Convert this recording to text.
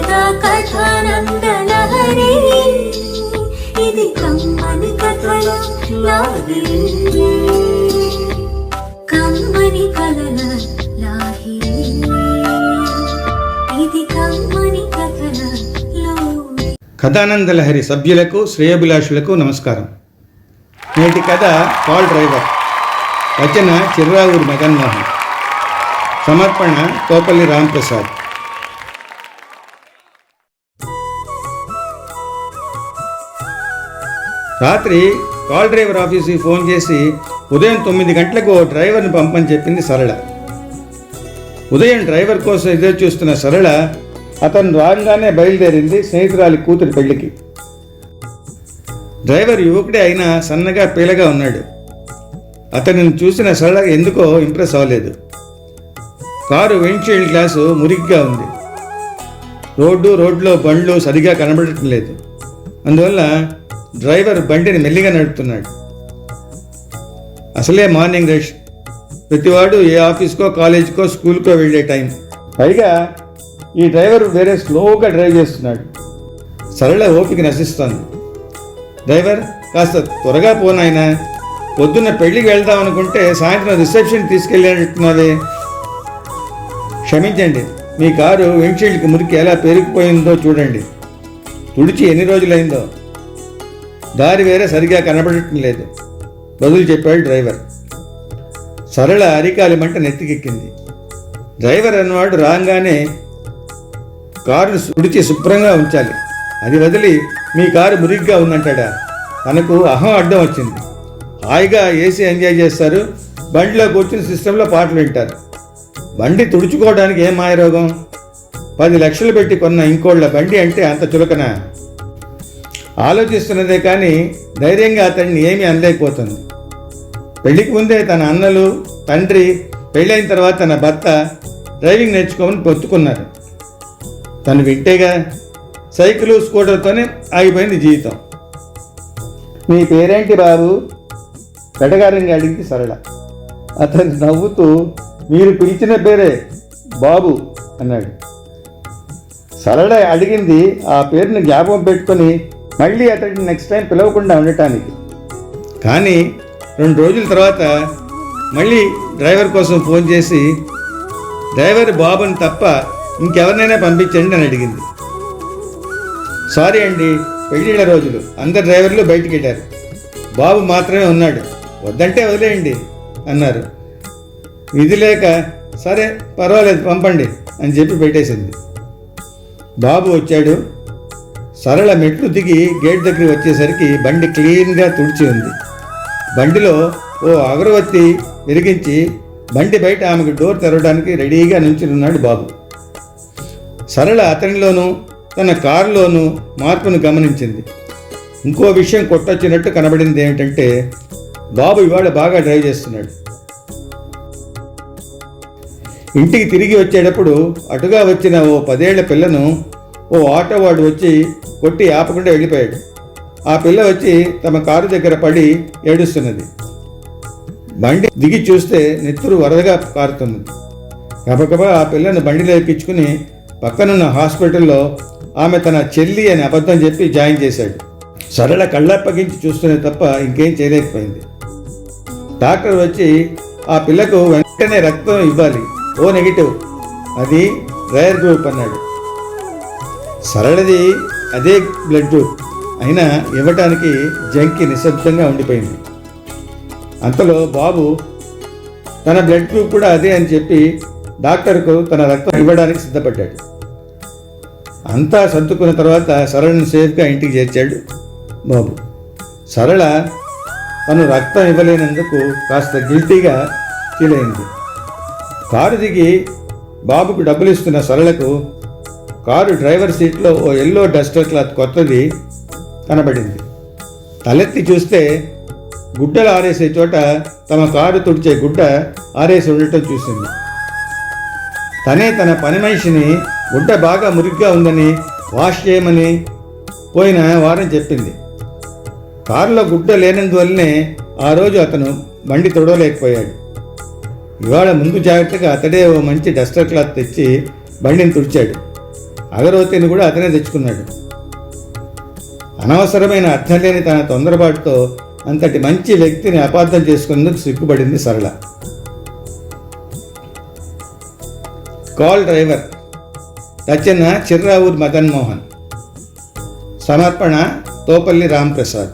కథా కథానందలహరి ఇది కమ్మని కథల లాహిరి కమ్మని కథల లాహిరి ఇది కమ్మని కథల లాహిరి. కథానందలహరి సభ్యులకు శ్రేయోభిలాషులకు నమస్కారం. నేటి కథ కాల్ డ్రైవర్. రచన చిర్రావూరి మదన్మోహన్. సమర్పణ కోపల్లి రాంప్రసాద్. రాత్రి కాల్ డ్రైవర్ ఆఫీస్కి ఫోన్ చేసి ఉదయం 9 గంటలకు ఓ డ్రైవర్ని పంపని చెప్పింది సరళ. ఉదయం డ్రైవర్ కోసం ఎదురు చూస్తున్న సరళ అతను రాగానే బయలుదేరింది స్నేహితురాలి కూతురి పెళ్లికి. డ్రైవర్ యువకుడే అయినా సన్నగా పీలగా ఉన్నాడు. అతనిని చూసిన సరళ ఎందుకో ఇంప్రెస్ అవ్వలేదు. కారు విండ్షీల్డ్ గ్లాసు మురికిగా ఉంది. రోడ్లో బండ్లు సరిగా కనబడటం లేదు. అందువల్ల డ్రైవర్ బండిని మెల్లిగా నడుపుతున్నాడు. అసలే మార్నింగ్ రష్. ప్రతివాడు ఏ ఆఫీస్కో కాలేజీకో స్కూల్కో వెళ్ళే టైం. పైగా ఈ డ్రైవర్ వేరే స్లోగా డ్రైవ్ చేస్తున్నాడు. సరళ ఓపిక నశిస్తోంది. డ్రైవర్ కాస్త త్వరగా పోనాయనా, పొద్దున్న పెళ్ళికి వెళ్దాం అనుకుంటే సాయంత్రం రిసెప్షన్ తీసుకెళ్ళేటట్టున్నదే. క్షమించండి, మీ కారు విండ్షీల్డ్కి మురికి ఎలా పేరుకుపోయిందో చూడండి. తుడిచి ఎన్ని రోజులైందో. దారి వేరే సరిగా కనబడటం లేదు బదులు చెప్పాడు డ్రైవర్. సరళ అరికాలి మంట నెత్తికెక్కింది. డ్రైవర్ అన్నవాడు రాగానే కారును తుడిచి శుభ్రంగా ఉంచాలి. అది వదిలి మీ కారు మురిగ్గా ఉందంటాడా? తనకు అహం అడ్డం వచ్చింది. హాయిగా ఏసీ ఎంజాయ్ చేస్తారు, బండిలో కూర్చుని సిస్టంలో పాటలు వింటారు. బండి తుడుచుకోవడానికి ఏం మాయరోగం? 10 లక్షలు పెట్టి కొన్న ఇంకోళ్ళ బండి అంటే అంత చులకన? ఆలోచిస్తున్నదే కానీ ధైర్యంగా అతడిని ఏమీ అనలేకపోతుంది. పెళ్లికి ముందే తన అన్నలు, తండ్రి, పెళ్ళైన తర్వాత తన భర్త డ్రైవింగ్ నేర్చుకోమని పొత్తుకున్నారు. తను వింటేగా సైకిలు స్కూటర్తోనే ఆగిపోయింది జీవితం. మీ పేరేంటి బాబు? వెటగారంగా అడిగింది సరళ. అతను నవ్వుతూ మీరు పిలిచిన పేరే బాబు అన్నాడు. సరళ అడిగింది ఆ పేరుని జ్ఞాపకం పెట్టుకొని మళ్ళీ అతడిని నెక్స్ట్ టైం పిలవకుండా ఉండటానికి. కానీ 2 రోజుల తర్వాత మళ్ళీ డ్రైవర్ కోసం ఫోన్ చేసి డ్రైవర్ బాబుని తప్ప ఇంకెవరినైనా పంపించండి అని అడిగింది. సారీ అండి, పెళ్ళిళ్ళ రోజులు, అందరు డ్రైవర్లు బయటికి వెళ్ళారు, బాబు మాత్రమే ఉన్నాడు, వద్దంటే వదిలేయండి అన్నారు. విధి లేక సరే పర్వాలేదు పంపండి అని చెప్పి పెట్టేసింది. బాబు వచ్చాడు. సరళ మెట్లు దిగి గేట్ దగ్గరికి వచ్చేసరికి బండి క్లీన్గా తుడిచి ఉంది. బండిలో ఓ అగరవత్తి వెలిగించి బండి బయట ఆమెకు డోర్ తెరవడానికి రెడీగా నుంచున్నాడు బాబు. సరళ అతనిలోనూ తన కారులోనూ మార్పును గమనించింది. ఇంకో విషయం కొట్టొచ్చినట్టు కనబడింది ఏమిటంటే బాబు ఇవాళ బాగా డ్రైవ్ చేస్తున్నాడు. ఇంటికి తిరిగి వచ్చేటప్పుడు అటుగా వచ్చిన ఓ 10 ఏళ్ల పిల్లను ఓ ఆటో వాడు వచ్చి కొట్టి ఆపకుండా వెళ్ళిపోయాడు. ఆ పిల్ల వచ్చి తమ కారు దగ్గర పడి ఏడుస్తున్నది. బండి దిగి చూస్తే నెత్తురు వరదగా కారుతున్నది. గబగబా ఆ పిల్లను బండిలో ఎక్కించుకుని పక్కనున్న హాస్పిటల్లో ఆమె తన చెల్లి అని అబద్ధం చెప్పి జాయిన్ చేశాడు. సరళ కళ్ళప్పగించి చూస్తూనే తప్ప ఇంకేం చేయలేకపోయింది. డాక్టర్ వచ్చి ఆ పిల్లకు వెంటనే రక్తం ఇవ్వాలి, ఓ నెగిటివ్, అది రేర్ గ్రూప్ అన్నాడు. సరళది అదే బ్లడ్ గ్రూప్ అయినా ఇవ్వటానికి జంకి నిశ్శబ్దంగా ఉండిపోయింది. అంతలో బాబు తన బ్లడ్ గ్రూప్ కూడా అదే అని చెప్పి డాక్టర్కు తన రక్తం ఇవ్వడానికి సిద్ధపడ్డాడు. అంతా సర్దుకున్న తర్వాత సరళను సేఫ్గా ఇంటికి చేర్చాడు బాబు. సరళ తను రక్తం ఇవ్వలేనందుకు కాస్త గిల్టీగా ఫీల్ అయింది. కారు దిగి బాబుకు డబ్బులు ఇస్తున్న సరళకు కారు డ్రైవర్ సీట్లో ఓ ఎల్లో డస్టర్ క్లాత్ కొత్తది కనబడింది. తలెత్తి చూస్తే గుడ్డలు ఆరేసే చోట తమ కారు తుడిచే గుడ్డ ఆరేసి ఉండటం చూసింది. తనే తన పని మనిషిని గుడ్డ బాగా మురిగ్గా ఉందని వాష్ చేయమని పోయిన వారం చెప్పింది. కారులో గుడ్డ లేనందువల్లనే ఆ రోజు అతను బండి తొడవలేకపోయాడు. ఇవాళ ముందు జాగ్రత్తగా అతడే ఓ మంచి డస్టర్ క్లాత్ తెచ్చి బండిని తుడిచాడు. అగరవతిని కూడా అతనే తెచ్చుకున్నాడు. అనవసరమైన అర్థం లేని తన తొందరపాటుతో అంతటి మంచి వ్యక్తిని అపార్థం చేసుకునేందుకు సిగ్గుపడింది సరళ. కాల్ డ్రైవర్ రచన చిర్రావూర్ మదన్ మోహన్, సమర్పణ తోపల్లి రాంప్రసాద్.